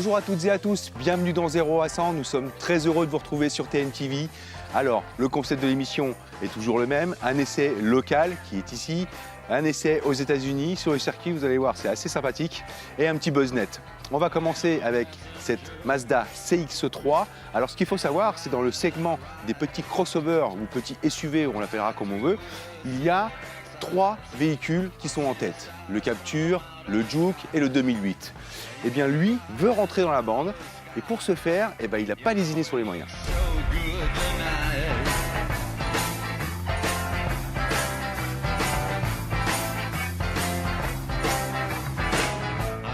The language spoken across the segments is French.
Bonjour à toutes et à tous, bienvenue dans 0 à 100, nous sommes très heureux de vous retrouver sur TNTV. Alors, le concept de l'émission est toujours le même, un essai local qui est ici, un essai aux États-Unis sur le circuit, vous allez voir, c'est assez sympathique, et un petit buzz net. On va commencer avec cette Mazda CX-3. Alors, ce qu'il faut savoir, c'est dans le segment des petits crossovers ou petits SUV, on l'appellera comme on veut, il y a 3 véhicules qui sont en tête, le Captur, le Juke et le 2008. Eh bien lui veut rentrer dans la bande et pour ce faire, il n'a pas lésiné sur les moyens.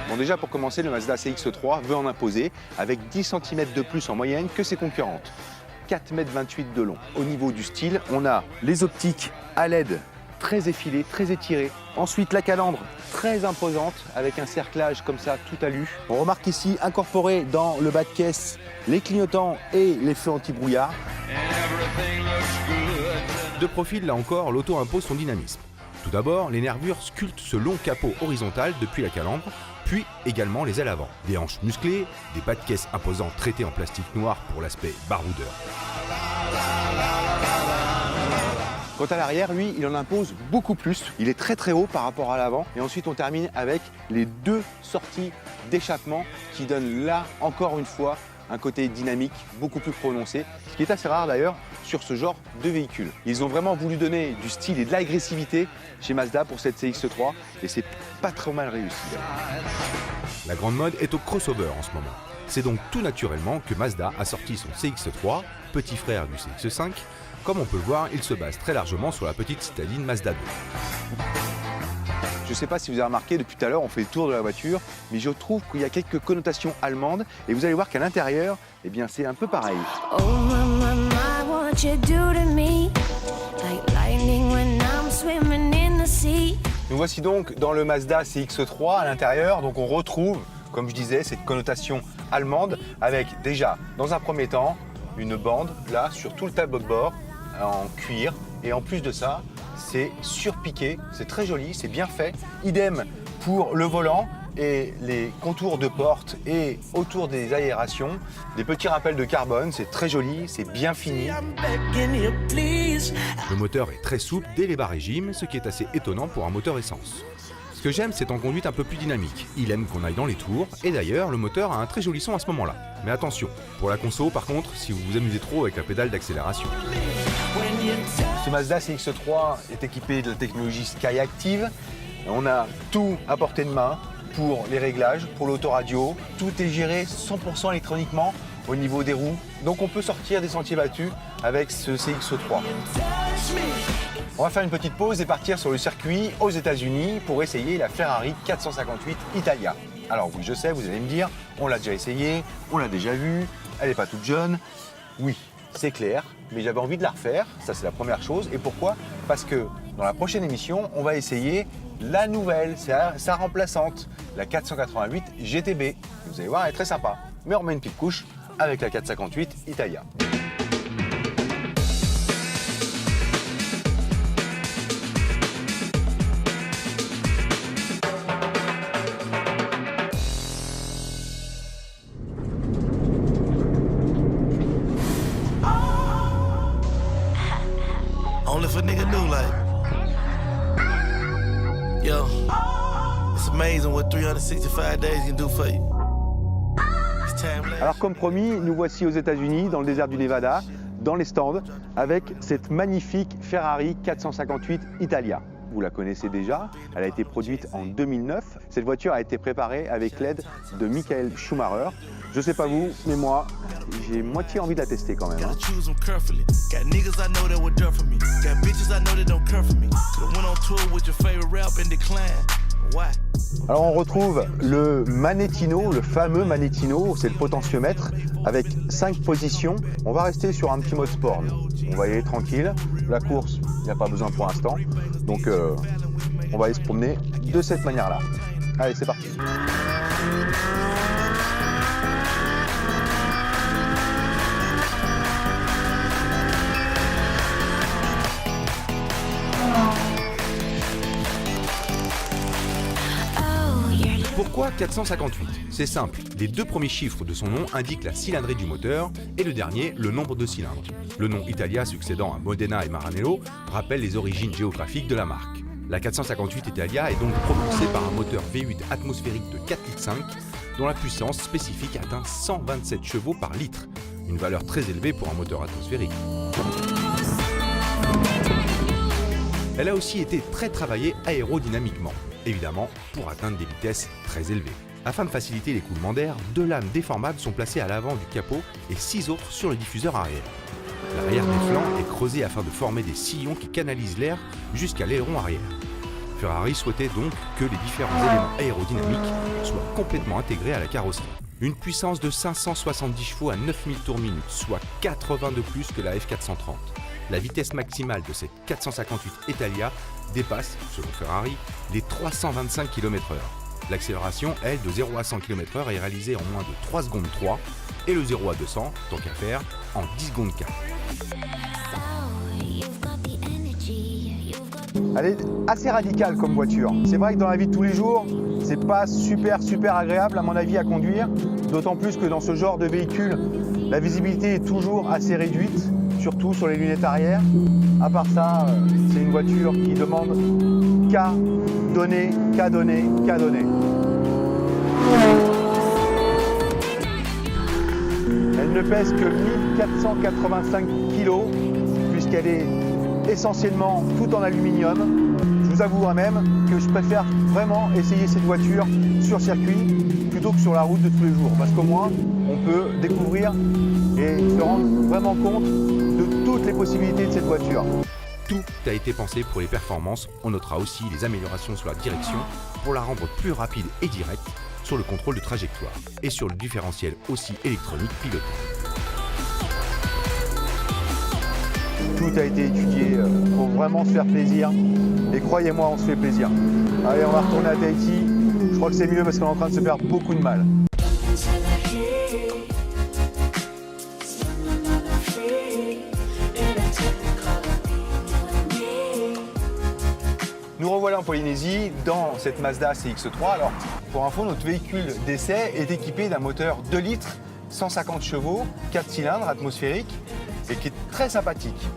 Bon, déjà pour commencer, le Mazda CX-3 veut en imposer avec 10 cm de plus en moyenne que ses concurrentes. 4,28 m de long. Au niveau du style, on a les optiques à LED très effilées, très étirées. Ensuite, la calandre très imposante avec un cerclage comme ça tout alu. On remarque ici incorporé dans le bas de caisse les clignotants et les feux anti-brouillard. De profil, là encore, l'auto impose son dynamisme. Tout d'abord, les nervures sculptent ce long capot horizontal depuis la calandre, puis également les ailes avant. Des hanches musclées, des bas de caisse imposants traités en plastique noir pour l'aspect baroudeur. Quant à l'arrière, lui, il en impose beaucoup plus. Il est très haut par rapport à l'avant. Et ensuite, on termine avec les 2 sorties d'échappement qui donnent là, encore une fois, un côté dynamique beaucoup plus prononcé, ce qui est assez rare d'ailleurs sur ce genre de véhicule. Ils ont vraiment voulu donner du style et de l'agressivité chez Mazda pour cette CX-3 et c'est pas trop mal réussi. La grande mode est au crossover en ce moment. C'est donc tout naturellement que Mazda a sorti son CX-3, petit frère du CX-5. Comme on peut le voir, il se base très largement sur la petite citadine Mazda 2. Je ne sais pas si vous avez remarqué, depuis tout à l'heure, on fait le tour de la voiture, mais je trouve qu'il y a quelques connotations allemandes et vous allez voir qu'à l'intérieur, eh bien, c'est un peu pareil. Nous voici donc dans le Mazda CX-3 à l'intérieur, donc on retrouve, comme je disais, cette connotation allemande avec déjà, dans un premier temps, une bande là sur tout le tableau de bord en cuir et en plus de ça, c'est surpiqué, c'est très joli, c'est bien fait. Idem pour le volant et les contours de porte et autour des aérations, des petits rappels de carbone, c'est très joli, c'est bien fini. Le moteur est très souple dès les bas régimes, ce qui est assez étonnant pour un moteur essence. Ce que j'aime, c'est en conduite un peu plus dynamique. Il aime qu'on aille dans les tours, et d'ailleurs, le moteur a un très joli son à ce moment-là. Mais attention, pour la conso, par contre, si vous vous amusez trop avec la pédale d'accélération. Ce Mazda CX-3 est équipé de la technologie SkyActiv. On a tout à portée de main pour les réglages, pour l'autoradio. Tout est géré 100% électroniquement au niveau des roues. Donc on peut sortir des sentiers battus avec ce CX-3. On va faire une petite pause et partir sur le circuit aux États-Unis pour essayer la Ferrari 458 Italia. Alors oui, je sais, vous allez me dire, on l'a déjà essayé, on l'a déjà vue, elle n'est pas toute jeune. Oui, c'est clair, mais j'avais envie de la refaire, ça c'est la première chose. Et pourquoi? Parce que dans la prochaine émission, on va essayer la nouvelle, sa remplaçante, la 488 GTB. Et vous allez voir, elle est très sympa. Mais on remet une petite couche avec la 458 Italia. Only if a nigga knew, like, yo, it's amazing what 365 days can do for you. Alors comme promis, nous voici aux États-Unis, dans le désert du Nevada, dans les stands, avec cette magnifique Ferrari 458 Italia. Vous la connaissez déjà, elle a été produite en 2009. Cette voiture a été préparée avec l'aide de Michael Schumacher. Je sais pas vous, mais moi, j'ai moitié envie de la tester quand même. Alors on retrouve le Manettino, le fameux Manettino, c'est le potentiomètre avec 5 positions. On va rester sur un petit mode sport. On va y aller tranquille. La course, il n'y a pas besoin pour l'instant. Donc on va aller se promener de cette manière-là. Allez, c'est parti. Pourquoi 458? C'est simple, les deux premiers chiffres de son nom indiquent la cylindrée du moteur et le dernier, le nombre de cylindres. Le nom Italia succédant à Modena et Maranello rappelle les origines géographiques de la marque. La 458 Italia est donc propulsée par un moteur V8 atmosphérique de 4,5 litres dont la puissance spécifique atteint 127 chevaux par litre, une valeur très élevée pour un moteur atmosphérique. Elle a aussi été très travaillée aérodynamiquement, évidemment pour atteindre des vitesses très élevées. Afin de faciliter l'écoulement d'air, 2 lames déformables sont placées à l'avant du capot et 6 autres sur le diffuseur arrière. L'arrière des flancs est creusé afin de former des sillons qui canalisent l'air jusqu'à l'aileron arrière. Ferrari souhaitait donc que les différents éléments aérodynamiques soient complètement intégrés à la carrosserie. Une puissance de 570 chevaux à 9000 tours minute, soit 80 de plus que la F430. La vitesse maximale de cette 458 Italia dépasse, selon Ferrari, les 325 km/h. L'accélération, elle, de 0 à 100 km/h est réalisée en moins de 3 secondes 3 et le 0 à 200, tant qu'à faire, en 10 secondes 4. Elle est assez radicale comme voiture. C'est vrai que dans la vie de tous les jours, c'est pas super agréable à mon avis à conduire, d'autant plus que dans ce genre de véhicule, la visibilité est toujours assez réduite, surtout sur les lunettes arrière. À part ça, c'est une voiture qui demande qu'à donner. Elle ne pèse que 1485 kg puisqu'elle est essentiellement tout en aluminium. Je vous avouerai même que je préfère vraiment essayer cette voiture sur circuit plutôt que sur la route de tous les jours parce qu'au moins on peut découvrir et se rendre vraiment compte de toutes les possibilités de cette voiture. Tout a été pensé pour les performances. On notera aussi les améliorations sur la direction pour la rendre plus rapide et directe sur le contrôle de trajectoire et sur le différentiel aussi électronique piloté. Tout a été étudié pour vraiment se faire plaisir et croyez-moi, on se fait plaisir. Allez, on va retourner à Tahiti. Je crois que c'est mieux parce qu'on est en train de se faire beaucoup de mal. Nous revoilà en Polynésie dans cette Mazda CX-3. Alors, pour info, notre véhicule d'essai est équipé d'un moteur 2 litres, 150 chevaux, 4 cylindres atmosphériques et qui est très sympathique.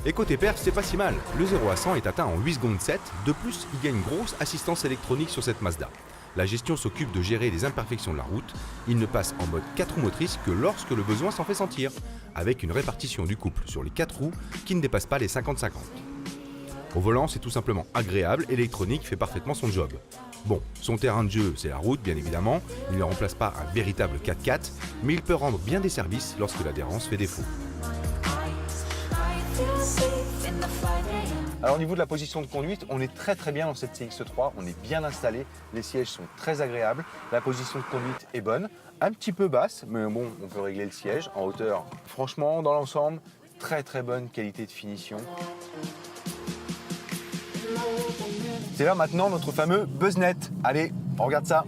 Et côté perf, c'est pas si mal. Le 0 à 100 est atteint en 8 secondes 7. De plus, il y a une grosse assistance électronique sur cette Mazda. La gestion s'occupe de gérer les imperfections de la route. Il ne passe en mode 4 roues motrices que lorsque le besoin s'en fait sentir, avec une répartition du couple sur les 4 roues qui ne dépasse pas les 50-50. Au volant, c'est tout simplement agréable et l'électronique fait parfaitement son job. Bon, son terrain de jeu, c'est la route, bien évidemment. Il ne remplace pas un véritable 4x4, mais il peut rendre bien des services lorsque l'adhérence fait défaut. Alors au niveau de la position de conduite, on est très bien dans cette CX-3, on est bien installé, les sièges sont très agréables, la position de conduite est bonne, un petit peu basse, mais bon, on peut régler le siège en hauteur. Franchement, dans l'ensemble, très bonne qualité de finition. C'est là maintenant notre fameux BuzzNet. Allez, on regarde ça.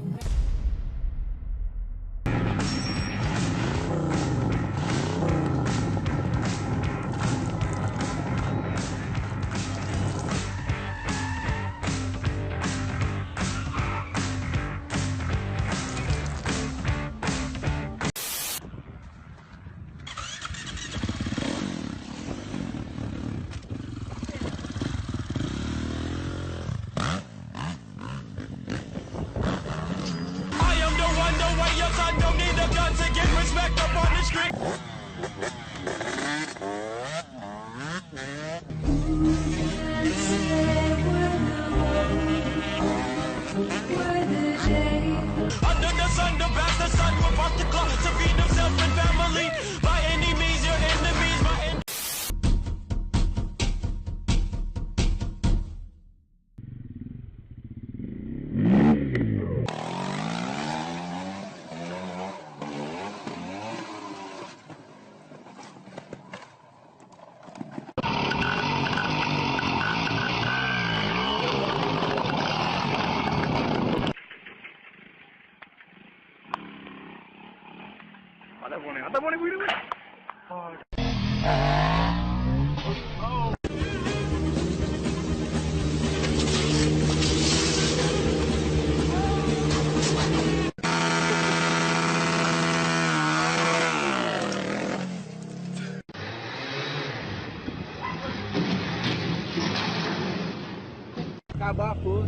barre, pause.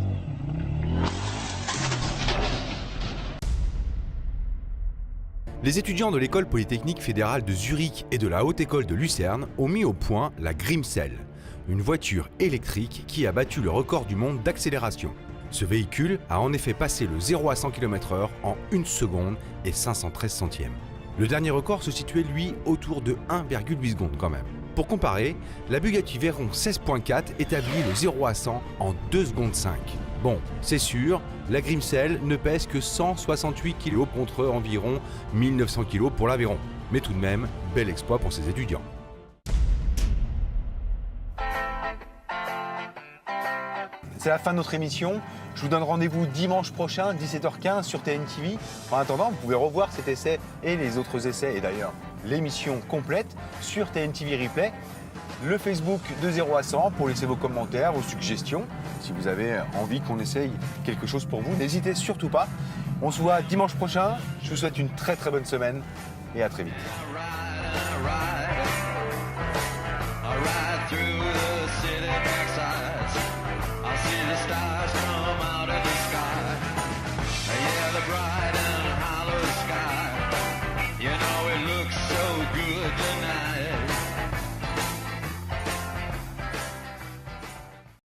Les étudiants de l'école polytechnique fédérale de Zurich et de la Haute École de Lucerne ont mis au point la Grimsel, une voiture électrique qui a battu le record du monde d'accélération. Ce véhicule a en effet passé le 0 à 100 km/h en 1 seconde et 513 centièmes. Le dernier record se situait lui autour de 1,8 secondes quand même. Pour comparer, la Bugatti Veyron 16.4 établit le 0 à 100 en 2 secondes 5. Bon, c'est sûr, la Grimsel ne pèse que 168 kg contre environ 1900 kg pour l'Aveyron. Mais tout de même, bel exploit pour ces étudiants. C'est la fin de notre émission. Je vous donne rendez-vous dimanche prochain, 17h15 sur TNTV. En attendant, vous pouvez revoir cet essai et les autres essais, et d'ailleurs l'émission complète sur TNTV Replay. Le Facebook de 0 à 100 pour laisser vos commentaires, vos suggestions. Si vous avez envie qu'on essaye quelque chose pour vous, n'hésitez surtout pas. On se voit dimanche prochain. Je vous souhaite une très bonne semaine et à très vite.